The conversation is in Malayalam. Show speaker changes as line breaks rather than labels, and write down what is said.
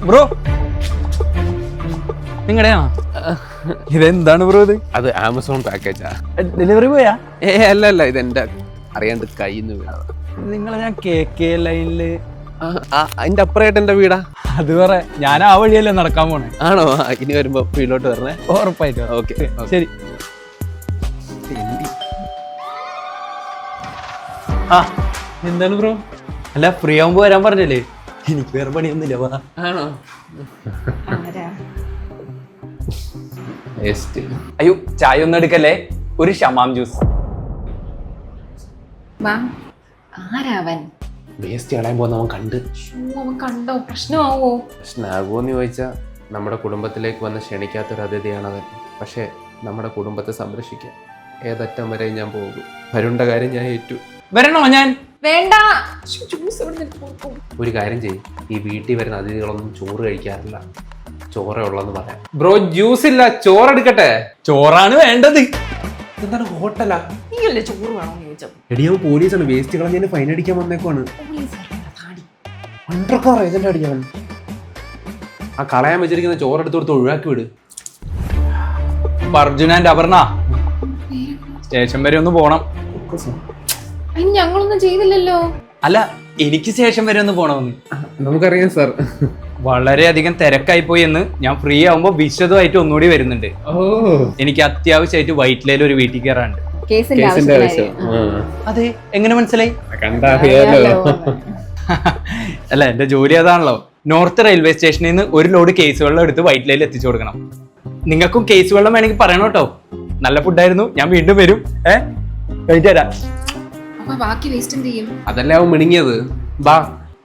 ബ്രോ നിങ്ങളുടെയാണോ? ഇതെന്താണ് ബ്രോ ഇത്?
അത് ആമസോൺ പാക്കേജാ.
ഡെലിവറി പോയാ?
അല്ല ഇതെന്റെ അറിയാണ്ട് കയ്യിന്ന് വീണത്.
നിങ്ങളെ ഞാൻ KK ലൈനില്
അതിന്റെ അപ്പുറമായിട്ട് എന്റെ വീടാ.
അത് പറ, ഞാൻ ആ വഴിയല്ലേ നടക്കാൻ പോണേ.
ആണോ? ഇനി വരുമ്പോ വീട്ടിലോട്ട് വരണേ.
ഉറപ്പായിട്ടും.
ഓക്കെ
ശരി. ആ എന്താണ് ബ്രോ? അല്ല ഫ്രീ ആവുമ്പോ വരാൻ പറഞ്ഞല്ലേ? എനിക്ക് വേറെ പണിയൊന്നുമില്ല. വാ.
ആണോ?
അയ്യോ ചായ ഒന്നും എടുക്കല്ലേ, ഒരു ഷമാം ജ്യൂസ്.
ആരാവൻ?
വേസ്റ്റ് കളയാൻ പോകുന്ന അവൻ കണ്ട്.
അവൻ കണ്ടോ? പ്രശ്നമാവോ?
പ്രശ്നമാകുമെന്ന് ചോദിച്ചാൽ നമ്മുടെ കുടുംബത്തിലേക്ക് വന്ന് ക്ഷണിക്കാത്തൊരു അതിഥിയാണവൻ. പക്ഷേ നമ്മുടെ കുടുംബത്തെ സംരക്ഷിക്കാൻ ഏതറ്റം വരെ ഞാൻ പോകും. വരുണ്ട കാര്യം ഞാൻ ഏറ്റു.
വരണോ? ഞാൻ
വേണ്ട.
ഒരു കാര്യം ചെയ്യും, ഈ വീട്ടിൽ വരുന്ന അതിഥികളൊന്നും ചോറ് കഴിക്കാറില്ല, ചോറേ ഉള്ളെന്ന് പറയാം.
ബ്രോ ജ്യൂസ് ഇല്ല, ചോറെടുക്കട്ടെ? ചോറാണ് വേണ്ടത്.
എന്താണ് ഹോട്ടലാ?
നീയല്ലേ ചോറ് വേണോന്ന് ചോദിച്ചത്?
എടിയാ പോലീസാണ്, വേസ്റ്റ് കളഞ്ഞതിന് ഫൈൻ അടിക്കാൻ വന്നേക്കുവാണ്. ഇതിന്റെ അടിക്കാൻ ആ കളയാൻ വെച്ചിരിക്കുന്ന ചോറെടുത്ത് കൊടുത്ത് ഒഴിവാക്കി വിട്.
അർജുന ആൻഡ് അപർണ സ്റ്റേഷൻ വരെ ഒന്ന് പോണം.
അതിന് ഞങ്ങളൊന്നും ചെയ്തില്ലല്ലോ.
അല്ല എനിക്ക് സ്റ്റേഷൻ വരെ ഒന്ന് പോണമെന്ന്.
നമുക്കറിയാം സാർ.
വളരെയധികം തിരക്കായി പോയി എന്ന് ഞാൻ ഫ്രീ ആവുമ്പോ വിശദമായിട്ട് ഒന്നുകൂടി വരുന്നുണ്ട്. എനിക്ക് അത്യാവശ്യമായിട്ട് വൈറ്റ്ലയിൽ ഒരു വീട്ടിൽ കയറാനുണ്ട്. അതെ, എങ്ങനെ മനസ്സിലായി? അല്ല എന്റെ ജോലി അതാണല്ലോ. നോർത്ത് റെയിൽവേ സ്റ്റേഷനിൽ നിന്ന് ഒരു ലോഡ് കേസ് വെള്ളം എടുത്ത് വൈറ്റ്ലയിൽ എത്തിച്ചു കൊടുക്കണം. നിങ്ങൾക്കും കേസ് വെള്ളം വേണമെങ്കിൽ പറയണം കേട്ടോ. നല്ല ഫുഡായിരുന്നു, ഞാൻ വീണ്ടും വരും. കഴിച്ചു തരാം.
ബാക്കി വേസ്റ്റ് എന്ത് ചെയ്യും?
അതല്ലേ അവൻ മിണിങ്ങിയത്. ബാ